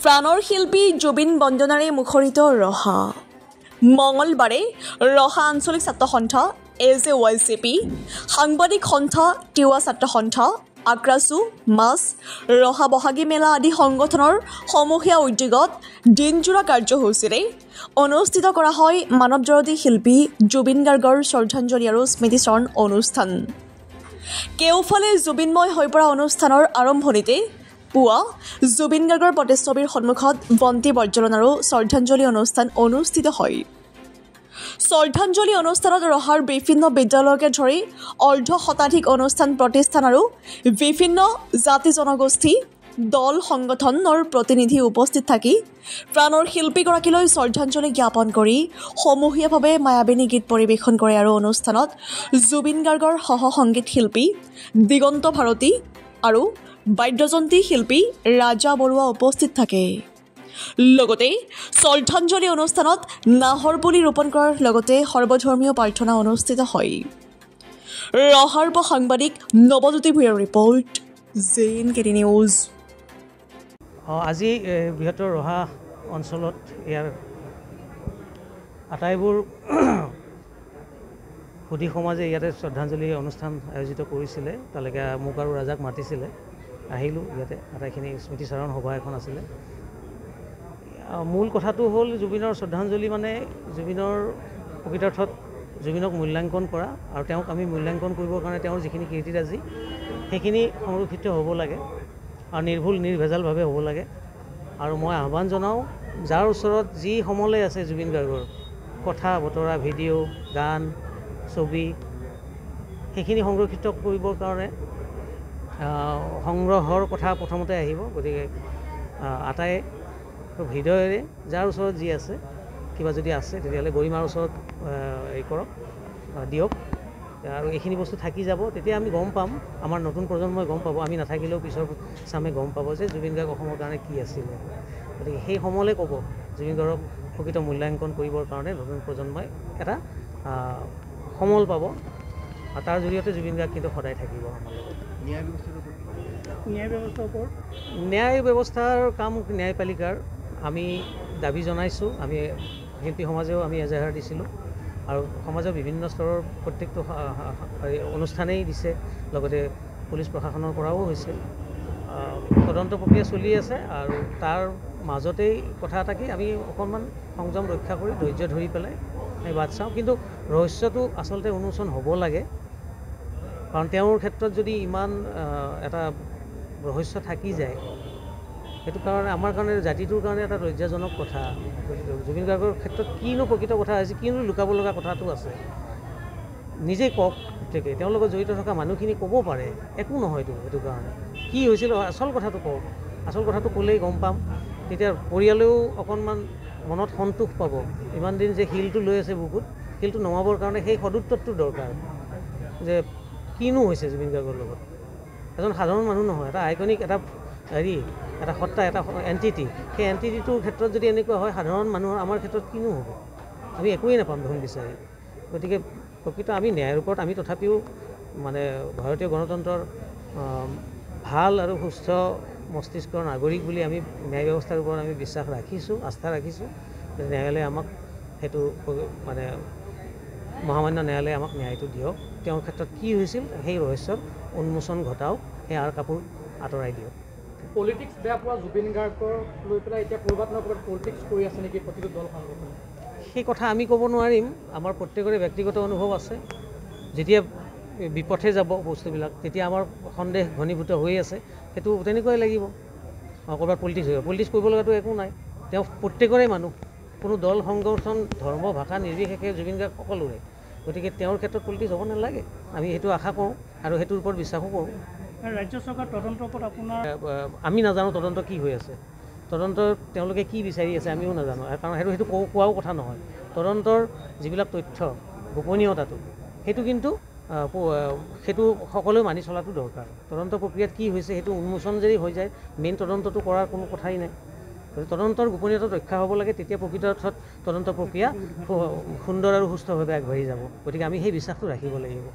প্ৰাণৰ শিল্পী জুবিন বন্দনাৰে মুখৰিত ৰহা। মঙলবাৰে ৰহা আঞ্চলিক ছাত্ৰ সন্থা AJYCP, সাংবাদিক সন্থা তিৱা ছাত্ৰ সন্থা, আক্ৰাছু, মাছ, ৰহা বহাগী মেলা আদি সংগঠনৰ সমূহীয়া উদ্যোগত দিনজোৰা কাৰ্যসূচীৰে অনুষ্ঠিত কৰা হয় মানৱ জয়ন্তী শিল্পী জুবিন গাৰ্গৰ শ্ৰদ্ধাঞ্জলি আৰু স্মৃতিচাৰণ অনুষ্ঠান। কেওফালে জুবিনময় হৈ পৰা অনুষ্ঠানৰ আৰম্ভণিতে পুৱা জুবিন গাৰ্গৰ প্ৰতিচ্ছবিৰ সন্মুখত বন্তি প্ৰজ্বলন আৰু শ্ৰদ্ধাঞ্জলি অনুষ্ঠান অনুষ্ঠিত হয়। শ্ৰদ্ধাঞ্জলি অনুষ্ঠানত ৰহাৰ বিভিন্ন বিদ্যালয়কে ধৰি অৰ্ধ শতাধিক অনুষ্ঠান প্ৰতিষ্ঠান আৰু বিভিন্ন জাতি জনগোষ্ঠী দল সংগঠনৰ প্ৰতিনিধি উপস্থিত থাকি প্ৰাণৰ শিল্পীগৰাকীলৈ শ্ৰদ্ধাঞ্জলি জ্ঞাপন কৰি সমূহীয়াভাৱে মায়াবিনী গীত পৰিৱেশন কৰে আৰু অনুষ্ঠানত জুবিন গাৰ্গৰ সহ সংগীত শিল্পী দিগন্ত ভাৰতী আৰু বাদ্যযন্ত্ৰী শিল্পী ৰাজা বৰুৱা উপস্থিত থাকে। লগতে শ্ৰদ্ধাঞ্জলি অনুষ্ঠানত নাহৰ পুলি ৰোপণ কৰাৰ লগতে সৰ্বধৰ্মীয় প্ৰাৰ্থনা অনুষ্ঠিত হয়। ৰহাৰ পৰা সাংবাদিক নৱজ্যোতি ভূঞাৰ ৰিপৰ্ট, JNKT নিউজ। আজি বৃহত্তৰ ৰহা অঞ্চলত ইয়াৰ আটাইবোৰ সুধী সমাজে ইয়াতে শ্ৰদ্ধাঞ্জলি অনুষ্ঠান আয়োজিত কৰিছিলে। তালৈকে মোক আৰু ৰাজাক মাতিছিলে, আহিলোঁ। ইয়াতে আটাইখিনি স্মৃতিচাৰণ সভা এখন আছিলে। মূল কথাটো হ'ল জুবিনৰ শ্ৰদ্ধাঞ্জলি মানে জুবিনৰ প্ৰকৃতাৰ্থত জুবিনক মূল্যাংকন কৰা আৰু তেওঁক আমি মূল্যাংকন কৰিবৰ কাৰণে তেওঁৰ যিখিনি কীৰ্তিৰাজি সেইখিনি সংৰক্ষিত হ'ব লাগে আৰু নিৰ্ভুল নিৰ্ভেজালভাৱে হ'ব লাগে। আৰু মই আহ্বান জনাওঁ, যাৰ ওচৰত যি সমলে আছে জুবিন গাৰ্গৰ কথা বতৰা, ভিডিঅ', গান, ছবি, সেইখিনি সংৰক্ষিত কৰিবৰ কাৰণে সংগ্ৰহৰ কথা প্ৰথমতে আহিব। গতিকে আটাই হৃদয়েৰে যাৰ ওচৰত যি আছে, কিবা যদি আছে তেতিয়াহ'লে গৰিমাৰ ওচৰত এই কৰক, দিয়ক। আৰু এইখিনি বস্তু থাকি যাব, তেতিয়া আমি গম পাম, আমাৰ নতুন প্ৰজন্মই গম পাব, আমি নাথাকিলেও পিছৰ চামে গম পাব যে জুবিন গাৰ্গ অসমৰ কাৰণে কি আছিলে। গতিকে সেই সমলে ক'ব জুবিন গাৰ্গক প্ৰকৃত মূল্যাংকন কৰিবৰ কাৰণে নতুন প্ৰজন্মই এটা সমল পাব আৰু তাৰ জৰিয়তে জুবিন গাৰ্গ কিন্তু সদায় থাকিব আমাৰ লগত। ন্যায় ব্যৱস্থাৰ কাম ন্যায়পালিকাৰ আমি দাবী জনাইছোঁ। আমি শিল্পী সমাজেও আমি এজাহাৰ দিছিলোঁ আৰু সমাজৰ বিভিন্ন স্তৰৰ প্ৰত্যেকটো অনুষ্ঠানেই দিছে, লগতে পুলিচ প্ৰশাসনৰ পৰাও হৈছে। তদন্ত প্ৰক্ৰিয়া চলি আছে আৰু তাৰ মাজতেই কথা এটা কি, আমি অকণমান সংযম ৰক্ষা কৰি ধৈৰ্য ধৰি পেলাই আমি বাট চাওঁ। কিন্তু ৰহস্যটো আচলতে উন্মোচন হ'ব লাগে, কাৰণ তেওঁৰ ক্ষেত্ৰত যদি ইমান এটা ৰহস্য থাকি যায়, সেইটো কাৰণে আমাৰ কাৰণে জাতিটোৰ কাৰণে এটা লজ্জাজনক কথা। জুবিন গাৰ্গৰ ক্ষেত্ৰত কিনো প্ৰকৃত কথা হৈছে, কিনো লুকাব লগা কথাটো আছে, নিজেই কওক। গতিকে তেওঁৰ লগত জড়িত থকা মানুহখিনি ক'ব পাৰে, একো নহয়তো। সেইটো কাৰণে কি হৈছিল আচল কথাটো কওক, আচল কথাটো ক'লেই গম পাম। তেতিয়া পৰিয়ালেও অকণমান মনত সন্তোষ পাব। ইমান দিন যে শিলটো লৈ আছে বুকুত, শিলটো নমাবৰ কাৰণে সেই সদুত্তৰটো দৰকাৰ যে কিনো হৈছে জুবিন গাৰ্গৰ লগত। এজন সাধাৰণ মানুহ নহয়, এটা আইকনিক, এটা এটা সত্তা, এটা এণ্টিটি। সেই এণ্টিটিটোৰ ক্ষেত্ৰত যদি এনেকুৱা হয়, সাধাৰণ মানুহৰ আমাৰ ক্ষেত্ৰত কিনো হ'ব? আমি একোৱেই নাপাম দেখোন বিচাৰি। গতিকে প্ৰকৃত আমি ন্যায়ৰ ওপৰত আমি তথাপিও মানে ভাৰতীয় গণতন্ত্ৰৰ ভাল আৰু সুস্থ মস্তিষ্কৰ নাগৰিক বুলি আমি ন্যায় ব্যৱস্থাৰ ওপৰত আমি বিশ্বাস ৰাখিছোঁ, আস্থা ৰাখিছোঁ। ন্যায়ালয়ে আমাক সেইটো মানে মহামান্য ন্যায়ালয়ে আমাক ন্যায়টো দিয়ক। তেওঁৰ ক্ষেত্ৰত কি হৈছিল সেই ৰহস্যৰ উন্মোচন ঘটাওক, সেই আঁৰ কাপোৰ আঁতৰাই দিয়ক। পলিটিক্স বেয়া পোৱা জুবিন গাৰ্গক লৈ পেলাই এতিয়া ক'ৰবাত নহয় ক'ৰবাত পলিটিক্স কৰি আছে নেকি প্ৰতিটো দল সংগঠনে? সেই কথা আমি ক'ব নোৱাৰিম। আমাৰ প্ৰত্যেকৰে ব্যক্তিগত অনুভৱ আছে। যেতিয়া বিপথে যাব বস্তুবিলাক, তেতিয়া আমাৰ সন্দেহ ঘনীভূত হৈ আছে। সেইটো তেনেকুৱাই লাগিব। ক'ৰবাত পলিটিক্স হৈ পলিটিক্স কৰিব লগাটো একো নাই। তেওঁ প্ৰত্যেকৰে মানুহ, কোনো দল সংগঠন ধৰ্ম ভাষা নিৰ্বিশেষে জুবিন গাৰ্গ সকলোৰে। গতিকে তেওঁৰ ক্ষেত্ৰত পলিটিক্স হ'ব নালাগে, আমি সেইটো আশা কৰোঁ আৰু সেইটোৰ ওপৰত বিশ্বাসো কৰোঁ। ৰাজ্য চৰকাৰ তদন্তৰ ওপৰত আপোনাৰ আমি নাজানো তদন্ত কি হৈ আছে, তদন্ত তেওঁলোকে কি বিচাৰি আছে আমিও নাজানো, কাৰণ সেইটো কোৱাও কথা নহয়। তদন্তৰ যিবিলাক তথ্য, গোপনীয়তাটো সেইটো কিন্তু সেইটো সকলোৱে মানি চলাটো দৰকাৰ। তদন্ত প্ৰক্ৰিয়াত কি হৈছে সেইটো উন্মোচন যদি হৈ যায়, মেইন তদন্তটো কৰাৰ কোনো কথাই নাই। তদন্তৰ গোপনীয়তা ৰক্ষা হ'ব লাগে, তেতিয়া প্ৰকৃত অৰ্থত তদন্ত প্ৰক্ৰিয়া সুন্দৰ আৰু সুস্থভাৱে আগবাঢ়ি যাব। গতিকে আমি সেই বিশ্বাসটো ৰাখিব লাগিব।